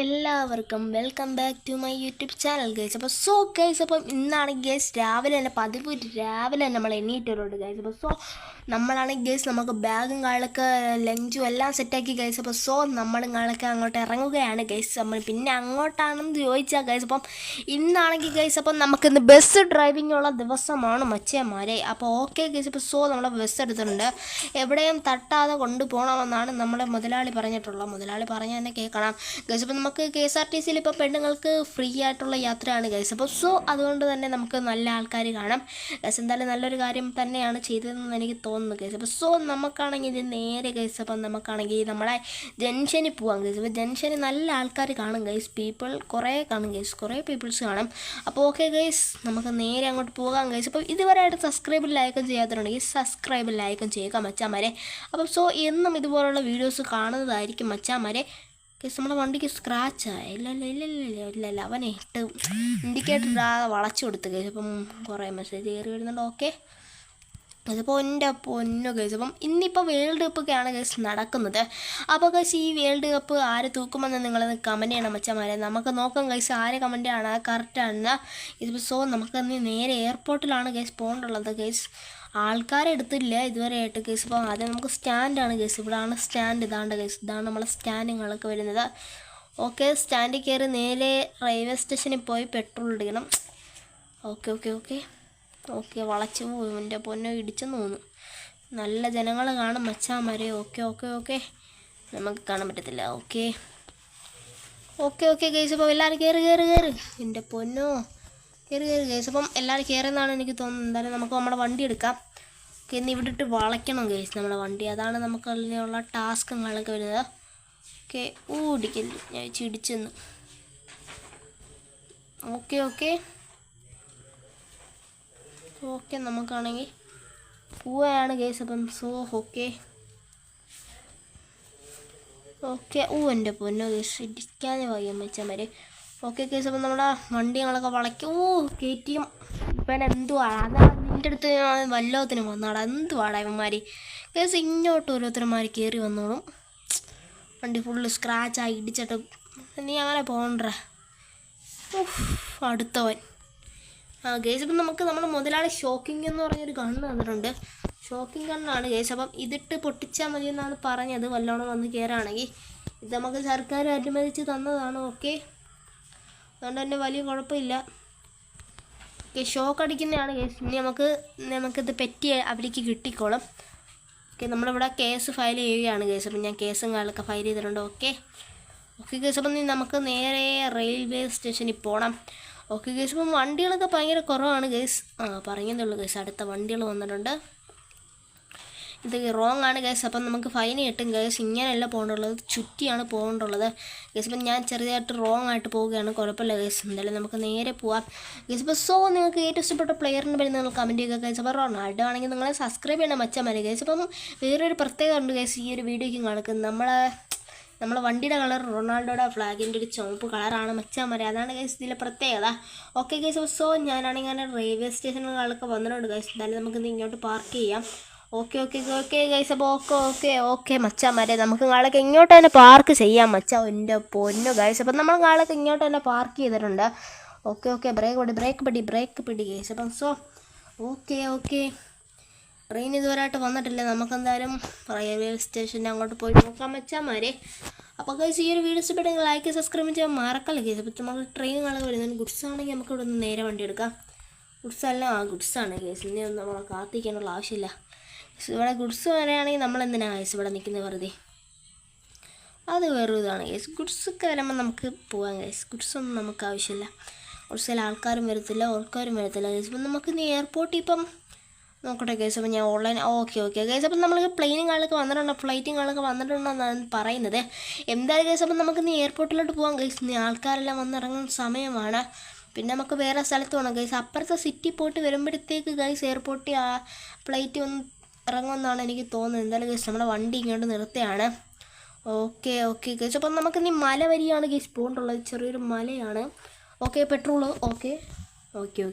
എല്ലാവർക്കും welcome back to my YouTube channel guys. അപ്പം ഇന്നാണ് ഗൈസ് രാവിലെ തന്നെ രാവിലെ നമ്മൾ എണ്ണീറ്റുണ്ട് ഗൈസ്. നമ്മളാണെങ്കിൽ ഗൈസ് നമുക്ക് ബാഗും കാളൊക്കെ ലഞ്ചും എല്ലാം സെറ്റാക്കി ഗൈസ്. നമ്മളും കാളൊക്കെ അങ്ങോട്ട് ഇറങ്ങുകയാണ് ഗൈസ്. പിന്നെ അങ്ങോട്ടാണെന്ന് ചോദിച്ചാൽ ഗൈസ് ഇന്നാണെങ്കിൽ ഗൈസ് നമുക്കിന്ന് ബസ് ഡ്രൈവിംഗ് ഉള്ള ദിവസമാണ് മച്ചന്മാരെ. അപ്പോൾ ഓക്കെ ഗൈസ്. നമ്മൾ ബസ് എടുത്തിട്ടുണ്ട്. എവിടെയും തട്ടാതെ കൊണ്ടുപോകണമെന്നാണ് നമ്മുടെ മുതലാളി പറഞ്ഞിട്ടുള്ളത്. മുതലാളി പറഞ്ഞ് തന്നെ കേൾക്കണം ഗൈസ്. നമുക്ക് KSRTCയിൽ ഇപ്പോൾ പെണ്ണുങ്ങൾക്ക് ഫ്രീ ആയിട്ടുള്ള യാത്രയാണ് ഗൈസ്. അതുകൊണ്ട് തന്നെ നമുക്ക് നല്ല ആൾക്കാർ കാണാം ഗൈസ്. എന്തായാലും നല്ലൊരു കാര്യം തന്നെയാണ് ചെയ്തതെന്ന് എനിക്ക് തോന്നുന്നു ഗൈസ്. നമുക്കാണെങ്കിൽ ഇത് നേരെ ഗൈസ്. നമുക്കാണെങ്കിൽ നമ്മളെ ജംഗ്ഷനിൽ പോകാം ഗൈസ്. ജംഗ്ഷനിൽ നല്ല ആൾക്കാർ കാണും ഗൈസ്. കുറേ കാണും ഗൈസ്. കുറേ പീപ്പിൾസ് കാണും. അപ്പോൾ ഓക്കെ ഗൈസ്, നമുക്ക് നേരെ അങ്ങോട്ട് പോകാം ഗൈസ്. ഇതുവരെയായിട്ട് സബ്സ്ക്രൈബ് ലൈക്കും ചെയ്യാത്തതുണ്ടെങ്കിൽ സബ്സ്ക്രൈബ് ലൈക്കും ചെയ്യുക മച്ചാന്മാരെ. എന്നും ഇതുപോലുള്ള വീഡിയോസ് കാണുന്നതായിരിക്കും മച്ചാന്മാരെ. നമ്മുടെ വണ്ടിക്ക് സ്ക്രാച്ചായി ഇല്ല അവനെ ഇട്ട് ഇൻഡിക്കേറ്റർ വളച്ചു കൊടുത്ത് ഗൈസ്. കുറേ മെസ്സേജ് കയറി വരുന്നുണ്ട്. ഓക്കെ അതിപ്പോൾ എൻ്റെ പൊന്നു ഗൈസ്. ഇന്നിപ്പോൾ വേൾഡ് കപ്പൊക്കെയാണ് ഗൈസ് നടക്കുന്നത്. അപ്പോൾ ഗൈസ് ഈ വേൾഡ് കപ്പ് ആര് തൂക്കുമെന്ന് നിങ്ങളത് കമൻറ്റ് ചെയ്യണം മച്ചന്മാരെ. നമുക്ക് നോക്കാം ഗൈസ് ആര് കമൻറ്റാണ് കറക്റ്റാണെന്ന്. ഇതിപ്പോൾ നമുക്ക് നേരെ എയർപോർട്ടിലാണ് ഗൈസ് പോകേണ്ടുള്ളത് ഗൈസ്. ആൾക്കാരെ എടുത്തില്ല ഇതുവരെയായിട്ട് കേസ്. ആദ്യം നമുക്ക് സ്റ്റാൻഡാണ് കേസ്. ഇവിടെയാണ് സ്റ്റാൻഡ്. ഇതാണ്ട് കേസ്. ഇതാണ് നമ്മളെ സ്റ്റാൻഡിങ്ങളൊക്കെ വരുന്നത്. ഓക്കെ, സ്റ്റാൻഡിൽ കയറി നേരെ റെയിൽവേ സ്റ്റേഷനിൽ പോയി പെട്രോൾ അടിക്കണം. ഓക്കെ വളച്ചു എൻ്റെ പൊന്നോ ഇടിച്ചെന്ന് തോന്നുന്നു. നല്ല ജനങ്ങൾ കാണും മച്ചാന്മാരെ. ഓക്കെ നമുക്ക് കാണാൻ പറ്റത്തില്ല. Okay case. എല്ലാവരും കയറി എൻ്റെ പൊന്നോ കയറി കേസ്. എല്ലാവരും കയറുന്നതാണ് എനിക്ക് തോന്നുന്നത്. എന്തായാലും നമുക്ക് നമ്മുടെ വണ്ടി എടുക്കാം. ഇന്ന് ഇവിടെ ഇട്ട് വളയ്ക്കണം കേസ് നമ്മുടെ വണ്ടി. അതാണ് നമുക്ക് അതിനുള്ള ടാസ്കുകളൊക്കെ വരുന്നത്. ഓക്കെ ഇടിക്കല് ഞാൻ ഇടിച്ചെന്ന്. ഓക്കെ നമുക്കാണെങ്കിൽ പോവുകയാണ് കേസ്. ഓക്കെ എൻ്റെ പൊന്നോ കേസ് ഇടിക്കാതെ വയ്യ മച്ചന്മാരെ. Okay case. നമ്മുടെ വണ്ടികളൊക്കെ വളയ്ക്കും. KTM ഇപ്പം എന്തുവാണ് അതാ നിൻ്റെ അടുത്ത് വല്ലതിനും വന്നാടാ. എന്തുവാടാ ഇവന്മാർ കേസ്. ഇങ്ങോട്ട് ഓരോരുത്തരന്മാർ കയറി വന്നോളും. വണ്ടി ഫുള്ള് സ്ക്രാച്ചായി ഇടിച്ചിട്ട് നീ അങ്ങനെ പോകണ്ട. അടുത്തവൻ കേസ്. നമുക്ക് നമ്മുടെ മുതലാളി ഷോക്കിംഗ് എന്ന് പറഞ്ഞൊരു ഗണ്ണ് തന്നിട്ടുണ്ട്. ഷോക്കിംഗ് ഗണ്ണാണ് കേസ്. ഇതിട്ട് പൊട്ടിച്ചാൽ മതി എന്നാണ് പറഞ്ഞത്. വല്ലോണം വന്ന് കയറുകയാണെങ്കിൽ ഇത് നമുക്ക് സർക്കാർ അനുവദിച്ച് തന്നതാണ്. ഓക്കെ, അതുകൊണ്ട് തന്നെ വലിയ കുഴപ്പമില്ല. ഷോക്ക് അടിക്കുന്നതാണ് കേസ്. ഇനി നമുക്കിത് പറ്റി അവർക്ക് കിട്ടിക്കോളും. നമ്മളിവിടെ കേസ് ഫയൽ ചെയ്യുകയാണ് കേസ്. ഞാൻ കേസും കാര്യങ്ങളൊക്കെ ഫയൽ ചെയ്തിട്ടുണ്ട്. Okay case. നമുക്ക് നേരെ റെയിൽവേ സ്റ്റേഷനിൽ പോകണം. Okay case. വണ്ടികളൊക്കെ ഭയങ്കര കുറവാണ് കേസ്. പറഞ്ഞതുള്ളൂ കേസ്. അടുത്ത വണ്ടികൾ വന്നിട്ടുണ്ട്. ഇത് റോങ് ആണ് കേസ്. നമുക്ക് ഫൈൻ കിട്ടും കേസ്. ഇങ്ങനെയല്ല പോകേണ്ടുള്ളത്, ചുറ്റിയാണ് പോകേണ്ടുള്ളത് കേസ്. ഞാൻ ചെറിയതായിട്ട് റോങ് ആയിട്ട് പോവുകയാണ്. കുഴപ്പമില്ല കേസ്. എന്തായാലും നമുക്ക് നേരെ പോവാം കേസ്. നിങ്ങൾക്ക് ഏറ്റവും ഇഷ്ടപ്പെട്ട പ്ലെയറിന് പേര് നിങ്ങൾ കമൻറ്റ് ചെയ്യുക കേസ്. റൊണാൾഡോ ആണെങ്കിൽ നിങ്ങളെ സബ്സ്ക്രൈബ് ചെയ്യണം മച്ചന്മാരെ കേസ്. വേറൊരു പ്രത്യേകത ഉണ്ട് കേസ് ഈ ഒരു വീഡിയോയ്ക്ക് കാണിക്കുന്നത്. നമ്മളെ വണ്ടിയുടെ കളർ റൊണാൾഡോയുടെ ഫ്ലാഗിൻ്റെ ഒരു ചുവപ്പ് കളറാണ് മച്ചാന്മാരെ. അതാണ് കേസ് ഇതിലെ പ്രത്യേകത. Okay case. ഞാനാണെങ്കിൽ അങ്ങനെ റെയിൽവേ സ്റ്റേഷനുകളൊക്കെ വന്നിട്ടുണ്ട് കേസ്. എന്തായാലും നമുക്കിത് ഇങ്ങോട്ട് പാർക്ക് ചെയ്യാം. Okay guys. ഓക്കെ മച്ചാന്മാരെ, നമുക്ക് നാളേക്ക് ഇങ്ങോട്ട് തന്നെ പാർക്ക് ചെയ്യാം മച്ചാ. എൻ്റെ പൊന്നു ഗൈസ്. നമ്മൾ നാളേക്ക് ഇങ്ങോട്ട് തന്നെ പാർക്ക് ചെയ്തിട്ടുണ്ട്. ഓക്കെ ബ്രേക്ക് പിടി ഗൈസ്. ഓക്കെ ട്രെയിൻ ഇതുവരെയായിട്ട് വന്നിട്ടില്ല. നമുക്കെന്തായാലും റെയിൽവേ സ്റ്റേഷൻ്റെ അങ്ങോട്ട് പോയി നോക്കാം മച്ചാന്മാരെ. അപ്പോൾ ഗൈസ് ഈ ഒരു വീഡിയോ ഇഷ്ടപ്പെട്ടെങ്കിൽ ലൈക്ക് സബ്സ്ക്രൈബ് ചെയ്യാൻ മറക്കല്ല ഗൈസ്. നമുക്ക് ട്രെയിനുകളൊക്കെ വരുന്നത് ഗുഡ്സ് ആണെങ്കിൽ നമുക്ക് ഇവിടെ നിന്ന് നേരെ വണ്ടി എടുക്കാം. ഗുഡ്സാണ് ഗൈസ്. ഇനി ഒന്നും നമ്മളെ കാത്തിക്കാനുള്ള ആവശ്യമില്ല. ഇവിടെ ഗുഡ്സ് വരെയാണെങ്കിൽ നമ്മളെന്തിനാണ് ഗൈസ് ഇവിടെ നിൽക്കുന്നത് വെറുതെ. അത് വേറൊരു ഇതാണ് ഗൈസ്. ഗുഡ്സൊക്കെ വരുമ്പോൾ നമുക്ക് പോകാം ഗൈസ്. ഗുഡ്സൊന്നും നമുക്ക് ആവശ്യമില്ല. ഗുഡ്സിൽ ആൾക്കാരും വരത്തില്ല ഗൈസ്. നമുക്ക് ഇനി എയർപോർട്ടിൽ നോക്കട്ടെ ഗൈസ്. ഞാൻ ഓൺലൈൻ ഓക്കെ ഗൈസ്. നമ്മൾക്ക് ഫ്ലൈറ്റുകളൊക്കെ വന്നിട്ടുണ്ടെന്നാണ് പറയുന്നത്. എന്തായാലും ഗൈസ് നമുക്ക് ഇനി എയർപോർട്ടിലോട്ട് പോകാം ഗൈസ്. ഇനി ആൾക്കാരെല്ലാം വന്നിറങ്ങുന്ന സമയമാണ്. പിന്നെ നമുക്ക് വേറെ സ്ഥലത്ത് പോകണം ഗൈസ്. അപ്പുറത്തെ സിറ്റി പോയിട്ട് വരുമ്പോഴത്തേക്ക് ഗൈസ് എയർപോർട്ടിൽ ഫ്ലൈറ്റ് വന്ന് ഇറങ്ങുമെന്നാണ് എനിക്ക് തോന്നുന്നത്. എന്തായാലും ഗൈസ് നമ്മുടെ വണ്ടി ഇങ്ങോട്ട് നിർത്തുകയാണ്. Okay guys. നമുക്ക് ഇനി മല വരികയാണ് ഗൈസ് പോകേണ്ടുള്ളത്. ചെറിയൊരു മലയാണ്. Okay petrol okay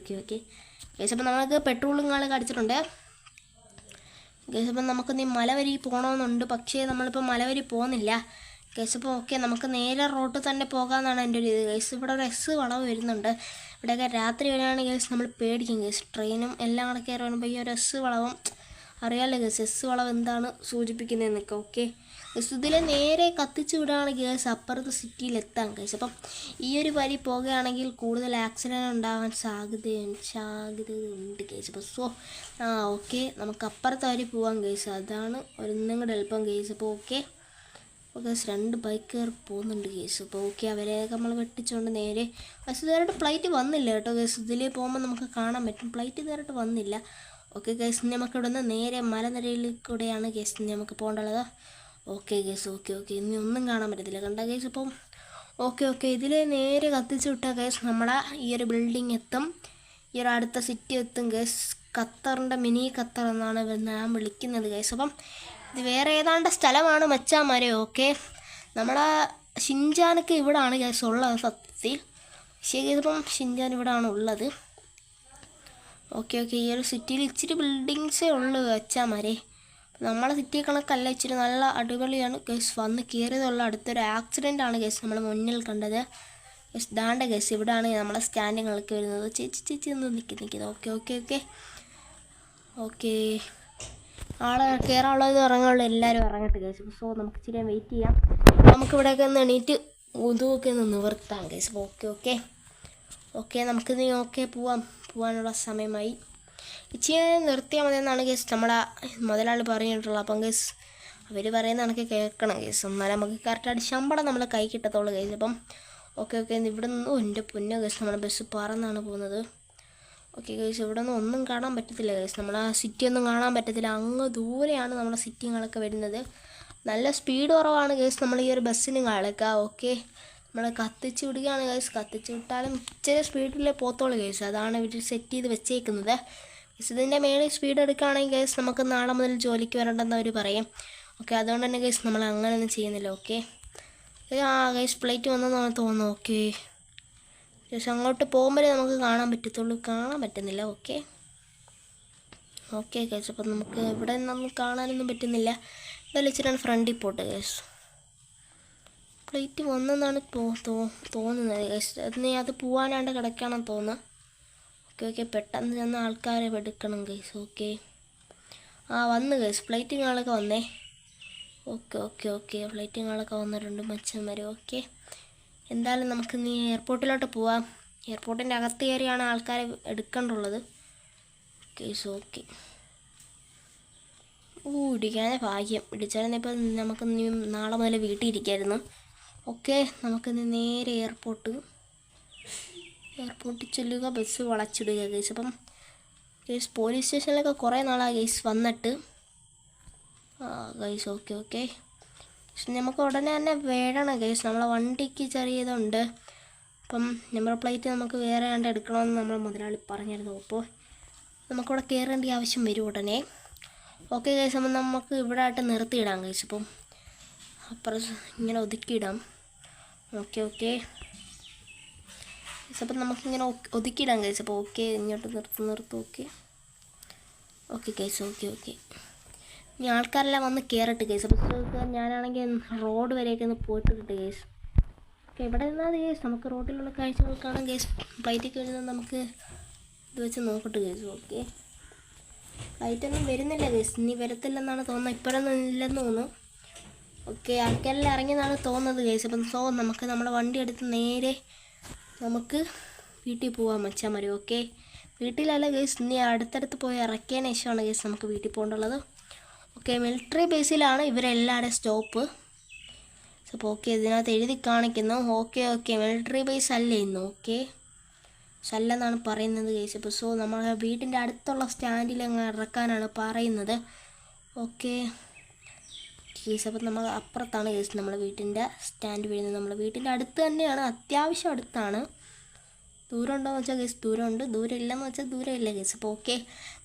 guys. നമുക്ക് പെട്രോളും കാലൊക്കെ അടിച്ചിട്ടുണ്ട് ഗൈസ്. നമുക്ക് ഇനി മല വരി പോകണമെന്നുണ്ട്. പക്ഷേ നമ്മളിപ്പോൾ മല വരി പോകുന്നില്ല ഗൈസ് അപ്പോൾ ഓക്കെ നമുക്ക് നേരെ റോട്ടിൽ തന്നെ പോകാമെന്നാണ് എൻ്റെ ഒരു ഇത് ഗൈസ്. ഇവിടെ ഒരു വളവ് വരുന്നുണ്ട്. ഇവിടെയൊക്കെ രാത്രി വരികയാണെങ്കിൽ ഗൈസ് നമ്മൾ പേടിക്കും ഗൈസ്. ട്രെയിനും എല്ലാം കൂടെ കയറി വരുമ്പോൾ ഈ ഒരു വളവും അറിയാമല്ലോ ഗൈസ്. വളവ് എന്താണ് സൂചിപ്പിക്കുന്നതെന്നൊക്കെ. ഓക്കെ ഗൈസ് ഇതിൽ നേരെ കത്തിച്ച് വിടുകയാണെങ്കിൽ ഗൈസ് അപ്പുറത്ത് സിറ്റിയിലെത്താം ഗൈസ്. അപ്പം ഈ ഒരു വഴി പോകുകയാണെങ്കിൽ കൂടുതൽ ആക്സിഡൻറ്റ് ഉണ്ടാകാൻ സാധ്യതയുണ്ട് ഗൈസ്. അപ്പോൾ ഓക്കെ നമുക്ക് അപ്പുറത്തെ വഴി പോകാം ഗൈസ്. അതാണ് ഒന്നും കൂടെ എളുപ്പം ഗൈസ്. അപ്പോൾ ഓക്കെ ഗൈസ് 2 ബൈക്കുകാർ പോകുന്നുണ്ട് ഗൈസ്. അപ്പോൾ ഓക്കെ അവരെയൊക്കെ നമ്മൾ വെട്ടിച്ചുകൊണ്ട് നേരെ പക്ഷേ ഇതുവരെയായിട്ട് ഫ്ലൈറ്റ് വന്നില്ല കേട്ടോ ഗൈസ്. ഇതിൽ പോകുമ്പോൾ നമുക്ക് കാണാൻ പറ്റും ഫ്ലൈറ്റ് ഇതുവരെയായിട്ട് വന്നില്ല. ഓക്കെ ഗൈസ് നമുക്ക് ഇവിടെ നിന്ന് നേരെ മലനിരയിൽ കൂടെയാണ് ഗൈസ് നമുക്ക് പോകേണ്ടത്. ഓക്കെ ഗൈസ് ഓക്കെ ഇനി ഒന്നും കാണാൻ പറ്റത്തില്ല കണ്ട ഗൈസ്. ഇപ്പം ഓക്കെ ഇതിൽ നേരെ കത്തിച്ച് വിട്ടാൽ ഗൈസ് നമ്മളെ ഈ ഒരു ബിൽഡിംഗ് എത്തും. ഈ ഒരു അടുത്ത സിറ്റി എത്തും ഗൈസ്. ഖത്തറിൻ്റെ മിനി ഖത്തർ എന്നാണ് ഞാൻ വിളിക്കുന്നത് ഗൈസ്. അപ്പം ഇത് വേറെ ഏതാണ്ട് സ്ഥലമാണ് മച്ചാമാരെ. ഓക്കെ നമ്മളെ ഷിൻജാനൊക്കെ ഇവിടാണ് ഗൈസ് ഉള്ളത് സത്യത്തിൽ. പക്ഷേ ഇതിപ്പം ഷിൻജാൻ ഇവിടാണ് ഉള്ളത്. ഓക്കെ ഈ ഒരു സിറ്റിയിൽ ഇച്ചിരി ബിൽഡിങ്സേ ഉള്ളൂ മച്ചാമാരെ. നമ്മളെ സിറ്റി കണക്കല്ല, ഇച്ചിരി നല്ല അടിപൊളിയാണ് ഗൈസ്. വന്ന് കയറിയതുള്ള അടുത്തൊരു ആക്സിഡൻ്റ് ആണ് ഗൈസ് നമ്മൾ മുന്നിൽ കണ്ടത് ഗൈസ്. ദാണ്ട ഗൈസ് ഇവിടാണ് നമ്മളെ സ്റ്റാൻഡിങ്ങളൊക്കെ വരുന്നത്. ചേച്ചി ഒന്ന് നിൽക്കുന്നത്. ഓക്കെ ആളെ കയറാനുള്ളത് ഇറങ്ങാനുള്ള എല്ലാവരും ഇറങ്ങട്ടെ ഗൈസ്. നമുക്ക് ഇച്ചിരി വെയിറ്റ് ചെയ്യാം. നമുക്കിവിടെയൊക്കെ ഒന്ന് എണീറ്റ് ഉതുവൊക്കെ ഒന്ന് നിവർത്താം ഗൈസ്. ഓക്കെ നമുക്കിത് പോകാനുള്ള സമയമായി. ഇച്ചിരി നിർത്തിയാൽ മതി എന്നാണ് ഗൈസ് നമ്മളെ മുതലാളി പറഞ്ഞിട്ടുള്ളത്. അപ്പം ഗൈസ് അവർ പറയുന്ന കണക്ക് കേൾക്കണം ഗൈസ്. എന്നാലും നമുക്ക് കറക്റ്റായിട്ട് ശമ്പളം നമ്മൾ കൈ കിട്ടത്തുള്ളൂ ഗൈസ്. അപ്പം ഓക്കെ ഇവിടെ നിന്ന് എൻ്റെ പൊന്നോ ഗൈസ് നമ്മുടെ ബസ് പറന്നാണ് പോകുന്നത്. ഓക്കെ ഗൈസ് ഇവിടെ നിന്ന് ഒന്നും കാണാൻ പറ്റത്തില്ല ഗൈസ്. നമ്മളെ സിറ്റി ഒന്നും കാണാൻ പറ്റത്തില്ല. അങ്ങ് ദൂരെയാണ് നമ്മുടെ സിറ്റിങ്ങളൊക്കെ വരുന്നത്. നല്ല സ്പീഡ് കുറവാണ് ഗൈസ് നമ്മൾ ഈ ഒരു ബസ്സിന് കളക്കുക. ഓക്കെ നമ്മൾ കത്തിച്ച് വിടുകയാണ് ഗൈസ്. കത്തിച്ച് വിട്ടാലും ഇച്ചിരി സ്പീഡിൽ പോത്തോളൂ ഗൈസ്. അതാണ് ഇവർ സെറ്റ് ചെയ്ത് വെച്ചേക്കുന്നത് ഗൈസ്. ഇതിൻ്റെ മേളിൽ സ്പീഡ് എടുക്കുകയാണെങ്കിൽ ഗൈസ് നമുക്ക് നാളെ മുതൽ ജോലിക്ക് വരണ്ടെന്ന് അവർ പറയും. ഓക്കെ അതുകൊണ്ട് തന്നെ ഗൈസ് നമ്മൾ അങ്ങനെയൊന്നും ചെയ്യുന്നില്ല. ഓക്കെ ഗൈസ് ഫ്ലൈറ്റ് വന്നെന്നാണ് തോന്നുന്നു. ഓക്കെ ഗൈസ് അങ്ങോട്ട് പോകുമ്പോഴേ നമുക്ക് കാണാൻ പറ്റത്തുള്ളൂ. കാണാൻ പറ്റുന്നില്ല. ഓക്കെ ഗൈസ് അപ്പം നമുക്ക് ഇവിടെ നമുക്ക് കാണാനൊന്നും പറ്റുന്നില്ല. എന്തായാലും ഇച്ചിരി ഫ്രണ്ടിൽ പോട്ടെ ഗൈസ്. ഫ്ലൈറ്റ് വന്നെന്നാണ് തോന്നുന്നത് ഗൈസ്. അത് പോകാനാണ്ട് കിടക്കുകയാണെന്ന് തോന്നുന്നു. ഓക്കെ പെട്ടെന്ന് ചെന്ന് ആൾക്കാരെ എടുക്കണം ഗൈസ്. ഓക്കെ വന്ന് ഗൈസ് ഫ്ലൈറ്റുകളൊക്കെ വന്നേ. ഓക്കെ ഫ്ലൈറ്റുകളൊക്കെ വന്നിട്ടുണ്ട് മച്ചന്മാർ. ഓക്കെ എന്തായാലും നമുക്ക് നീ എയർപോർട്ടിലോട്ട് പോവാം. എയർപോർട്ടിൻ്റെ അകത്ത് കയറിയാണ് ആൾക്കാരെ എടുക്കേണ്ടുള്ളത് ഗൈസ്. ഓക്കെ ഇടിക്കാനെ ഭാഗ്യം. ഇടിച്ചാലിപ്പോൾ നമുക്ക് നാളെ മുതൽ വീട്ടിൽ ഇരിക്കായിരുന്നു. ഓക്കെ നമുക്കിന്ന് നേരെ എയർപോർട്ടിൽ ചെല്ലുക. ബസ് വളച്ചിടുക ഗൈസ്. അപ്പം ഗൈസ് പോലീസ് സ്റ്റേഷനിലൊക്കെ കുറേ നാളാണ് ഗൈസ് വന്നിട്ട്. ഗൈസ് ഓക്കെ നമുക്ക് ഉടനെ തന്നെ വേണം ഗൈസ്. നമ്മളെ വണ്ടിക്ക് ചെറിയതുണ്ട്. അപ്പം നമ്പർ പ്ലേറ്റ് നമുക്ക് വേറെ കണ്ട് എടുക്കണമെന്ന് നമ്മൾ മുതലാളി പറഞ്ഞിരുന്നു. അപ്പോൾ നമുക്കിവിടെ കയറേണ്ട ആവശ്യം വരും ഉടനെ. ഓക്കെ ഗൈസ് അപ്പം നമുക്ക് ഇവിടെ ആയിട്ട് നിർത്തിയിടാം ഗൈസ്. അപ്പം അപ്പുറം ഇങ്ങനെ ഒതുക്കിയിടാം. ഓക്കെ ഗൈസ് അപ്പം നമുക്കിങ്ങനെ ഒതുക്കിയിടാം ഗൈസ്. അപ്പോൾ ഓക്കെ ഇങ്ങോട്ട് നിർത്തും. ഓക്കെ ഗൈസ് ഓക്കെ ഇനി ആൾക്കാരെല്ലാം വന്ന് കയറട്ടെ ഗൈസ്. അപ്പോൾ ഞാനാണെങ്കിൽ റോഡ് വരെയൊക്കെ ഒന്ന് പോയിട്ട് ഗൈസ്. ഓക്കെ ഇവിടെ നിന്നാൽ ഗൈസ് നമുക്ക് റോഡിലുള്ള കാഴ്ചകൾ കാണാം ഗൈസ്. ഫ്ലൈറ്റൊക്കെ വരുന്നത് നമുക്ക് ഇത് വെച്ച് നോക്കട്ടെ ഗൈസ്. ഓക്കെ ഫ്ലൈറ്റൊന്നും വരുന്നില്ല ഗൈസ്. ഇനി വരത്തില്ലെന്നാണ് തോന്നുന്നത്. ഇപ്പോഴൊന്നും ഇല്ലെന്ന് തോന്നുന്നു. ഓക്കെ ആൾക്കാരെല്ലാം ഇറങ്ങിയെന്നാണ് തോന്നുന്നത് ഗൈസ്. അപ്പം നമുക്ക് നമ്മുടെ വണ്ടി എടുത്ത് നേരെ നമുക്ക് വീട്ടിൽ പോകാൻ മച്ചാൽ. ഓക്കെ വീട്ടിലല്ല ഗൈസ്, ഇനി അടുത്തടുത്ത് പോയി ഇറക്കിയതിന് ശേഷമാണ് ഗൈസ് നമുക്ക് വീട്ടിൽ പോകേണ്ടുള്ളത്. ഓക്കെ മിലിറ്ററി ബേസിലാണ് ഇവരെല്ലാവരുടെയും സ്റ്റോപ്പ്. അപ്പോൾ ഓക്കെ ഇതിനകത്ത് എഴുതി കാണിക്കുന്നു. ഓക്കെ മിലിറ്ററി ബേസ് അല്ലേ ഇന്ന്. ഓക്കെ അല്ലെന്നാണ് പറയുന്നത് ഗൈസ്. അപ്പോൾ നമ്മളെ വീട്ടിൻ്റെ അടുത്തുള്ള സ്റ്റാൻഡിൽ അങ്ങ് ഇറക്കാനാണ് പറയുന്നത്. ഓക്കെ ഗൈസ് അപ്പം നമ്മൾ അപ്പുറത്താണ് ഗൈസ് നമ്മളെ വീട്ടിൻ്റെ സ്റ്റാൻഡ് വീഴുന്നത്. നമ്മളെ വീട്ടിൻ്റെ അടുത്ത് തന്നെയാണ്, അത്യാവശ്യം അടുത്താണ്. ദൂരം ഉണ്ടോയെന്ന് വെച്ചാൽ ഗൈസ് ദൂരമുണ്ട്, ദൂരം ഇല്ലെന്ന് വെച്ചാൽ ദൂരം ഇല്ല ഗൈസ്. അപ്പോൾ ഓക്കെ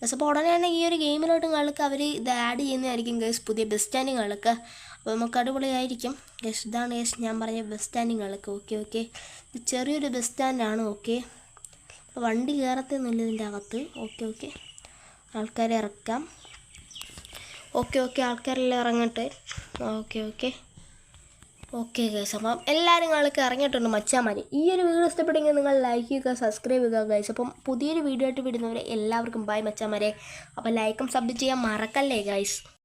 ഗൈസ് അപ്പോൾ ഉടനെ തന്നെ ഈ ഒരു ഗെയിമിലോട്ട് കളിക്ക് അവർ ഇത് ആഡ് ചെയ്യുന്നതായിരിക്കും ഗൈസ്, പുതിയ ബസ് സ്റ്റാൻഡിങ് കളിക്ക്. അപ്പോൾ നമുക്ക് അടിപൊളിയായിരിക്കും ഗൈസ്. ഇതാണ് ഗൈസ് ഞാൻ പറഞ്ഞ ബസ് സ്റ്റാൻഡിങ് കളിക്ക്. ഓക്കെ ഇത് ചെറിയൊരു ബസ് സ്റ്റാൻഡാണ്. ഓക്കെ അപ്പോൾ വണ്ടി കയറത്തൊന്നുമില്ല ഇതിൻ്റെ അകത്ത്. ഓക്കെ ആൾക്കാരെ ഇറക്കാം. ഓക്കെ ആൾക്കാരെല്ലാം ഇറങ്ങട്ടെ. ഓക്കെ ഓക്കെ ഗൈസ്, അപ്പം എല്ലാവരും നിങ്ങൾക്ക് ഇറങ്ങിയിട്ടുണ്ട് മച്ചാമാര്. ഈ ഒരു വീഡിയോ ഇഷ്ടപ്പെട്ടെങ്കിൽ നിങ്ങൾ ലൈക്ക് ചെയ്യുക, സബ്സ്ക്രൈബ് ചെയ്യുക ഗൈസ്. അപ്പം പുതിയൊരു വീഡിയോ ആയിട്ട് വിടുന്നവരെ എല്ലാവർക്കും ബൈ മച്ചാമാരെ. അപ്പം ലൈക്കും സബ് ചെയ്യാൻ മറക്കല്ലേ ഗൈസ്.